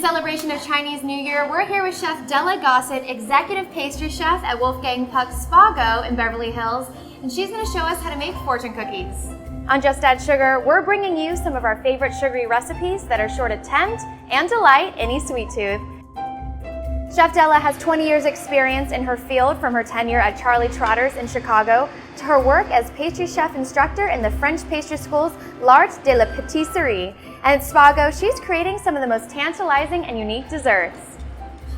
In celebration of Chinese New Year, we're here with Chef Della Gossett, Executive Pastry Chef at Wolfgang Puck's SPAGO in Beverly Hills, and she's going to show us how to make fortune cookies. On Just Add Sugar, we're bringing you some of our favorite sugary recipes that are sure to tempt and delight any sweet tooth. Chef Della has 20 years experience in her field, from her tenure at Charlie Trotter's in Chicago to her work as pastry chef instructor in the French pastry school's L'Art de la Pâtisserie. And at SPAGO, she's creating some of the most tantalizing and unique desserts.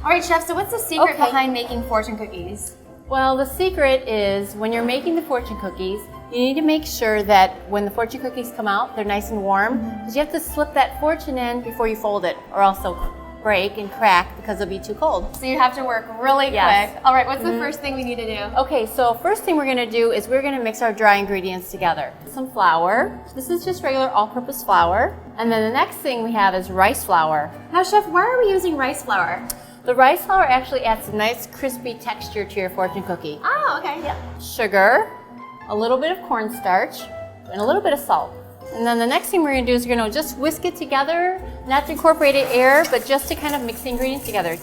All right, Chef, so what's the secret behind making fortune cookies? Well, the secret is when you're making the fortune cookies, you need to make sure that when the fortune cookies come out, they're nice and warm, because you have to slip that fortune in before you fold it, or else they'll break and crack because they'll be too cold. So you have to work really quick. All right, what's the first thing we need to do? Okay, so first thing we're going to do is we're going to mix our dry ingredients together. Some flour. This is just regular all-purpose flour. And then the next thing we have is rice flour. Now, Chef, why are we using rice flour? The rice flour actually adds a nice crispy texture to your fortune cookie. Oh, okay. Yep. Sugar, a little bit of cornstarch, and a little bit of salt. And then the next thing we're going to do is we're going to just whisk it together, not to incorporate air, but just to kind of mix the ingredients together.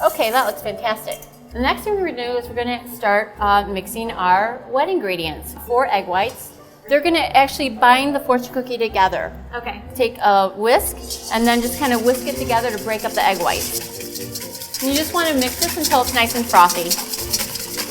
Okay, that looks fantastic. The next thing we're going to do is we're going to start mixing our wet ingredients. 4 egg whites. They're going to actually bind the fortune cookie together. Okay. Take a whisk and then just kind of whisk it together to break up the egg whites. And you just want to mix this until it's nice and frothy.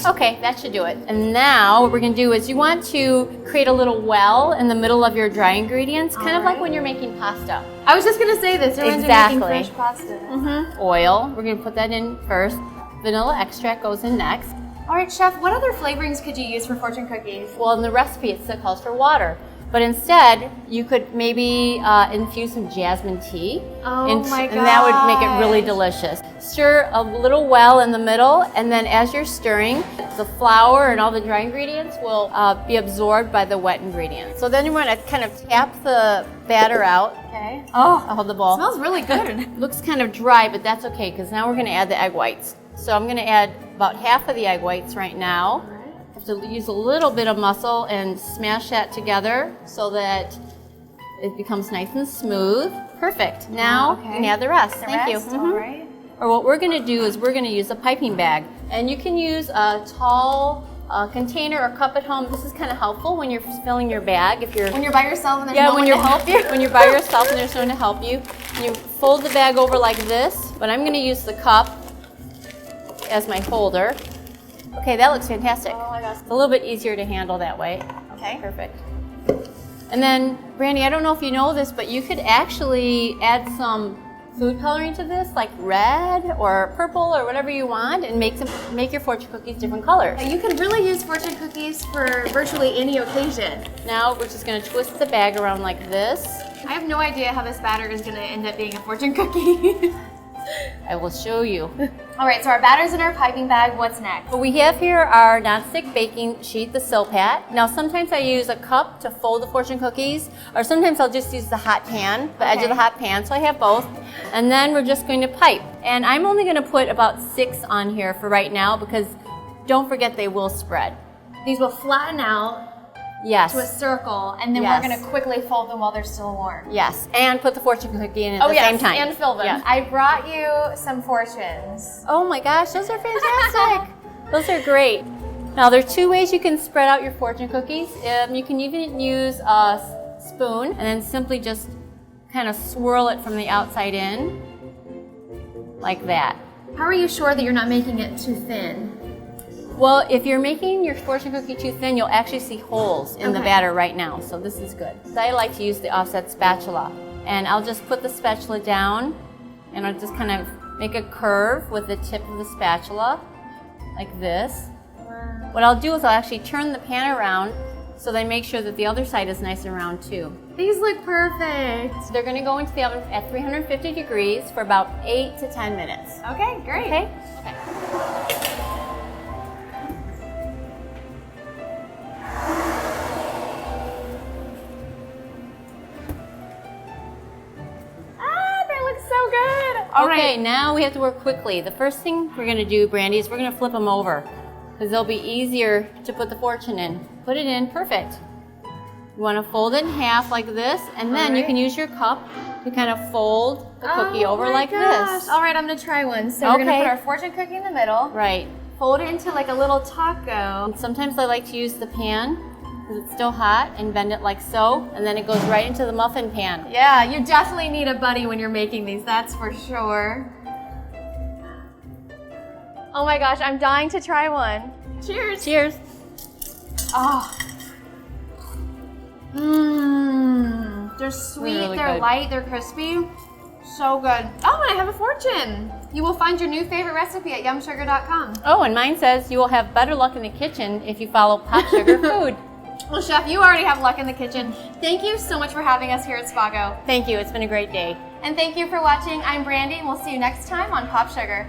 Okay, that should do it. And now what we're going to do is you want to create a little well in the middle of your dry ingredients, kind of like when you're making pasta. I was just going to say this. Exactly. Making fresh pasta. Oil, we're going to put that in first. Vanilla extract goes in next. All right, Chef, what other flavorings could you use for fortune cookies? Well, in the recipe it still calls for water. But instead, you could maybe infuse some jasmine tea. Oh my gosh. And that would make it really delicious. Stir a little well in the middle, and then as you're stirring, the flour and all the dry ingredients will be absorbed by the wet ingredients. So then you want to kind of tap the batter out. Okay. Oh, I'll hold the bowl. It smells really good. Looks kind of dry, but that's okay, because now we're going to add the egg whites. So I'm going to add about half of the egg whites right now. To use a little bit of muscle and smash that together so that it becomes nice and smooth. Perfect. Now you can add the rest. Thank you. All right. Or what we're going to do is we're going to use a piping bag, and you can use a tall container or cup at home. This is kind of helpful when you're filling your bag. When you're by yourself and there's no one to help you. When you're by yourself and there's no one to help you, you fold the bag over like this. But I'm going to use the cup as my holder. Okay, that looks fantastic. Oh my gosh. It's a little bit easier to handle that way. Okay. Perfect. And then, Brandi, I don't know if you know this, but you could actually add some food coloring to this, like red or purple or whatever you want, and make your fortune cookies different colors. And you can really use fortune cookies for virtually any occasion. Now we're just going to twist the bag around like this. I have no idea how this batter is going to end up being a fortune cookie. I will show you. All right, so our batter's in our piping bag. What's next? What we have here our nonstick baking sheet, the Silpat. Now sometimes I use a cup to fold the fortune cookies, or sometimes I'll just use the hot pan, the edge of the hot pan, so I have both. And then we're just going to pipe. And I'm only going to put about 6 on here for right now, because don't forget they will spread. These will flatten out. Yes. To a circle, and then we're going to quickly fold them while they're still warm. Yes, and put the fortune cookie in at the same time. And fill them. Yes. I brought you some fortunes. Oh my gosh, those are fantastic. Those are great. Now there are 2 ways you can spread out your fortune cookies. You can even use a spoon and then simply just kind of swirl it from the outside in, like that. How are you sure that you're not making it too thin? Well, if you're making your fortune cookie too thin, you'll actually see holes in the batter right now, so this is good. I like to use the offset spatula, and I'll just put the spatula down, and I'll just kind of make a curve with the tip of the spatula, like this. Wow. What I'll do is I'll actually turn the pan around so they make sure that the other side is nice and round too. These look perfect. So they're going to go into the oven at 350 degrees for about 8 to 10 minutes. Okay, great. Okay? Okay, now we have to work quickly. The first thing we're going to do, Brandi, is we're going to flip them over, because they'll be easier to put the fortune in. Put it in, perfect. You want to fold it in half like this, and then you can use your cup to kind of fold the cookie over like this. All right, I'm gonna try one. So we're gonna put our fortune cookie in the middle. Right. Fold it into like a little taco. And sometimes I like to use the pan because it's still hot and bend it like so, and then it goes right into the muffin pan. Yeah, you definitely need a buddy when you're making these, that's for sure. Oh my gosh, I'm dying to try one. Cheers. Cheers. Oh. Mmm. They're sweet, Really they're good. light, they're crispy. So good. Oh, and I have a fortune. You will find your new favorite recipe at yumsugar.com. Oh, and mine says you will have better luck in the kitchen if you follow Popsugar food. Well, Chef, you already have luck in the kitchen. Thank you so much for having us here at SPAGO. Thank you. It's been a great day. And thank you for watching. I'm Brandi, and we'll see you next time on Popsugar.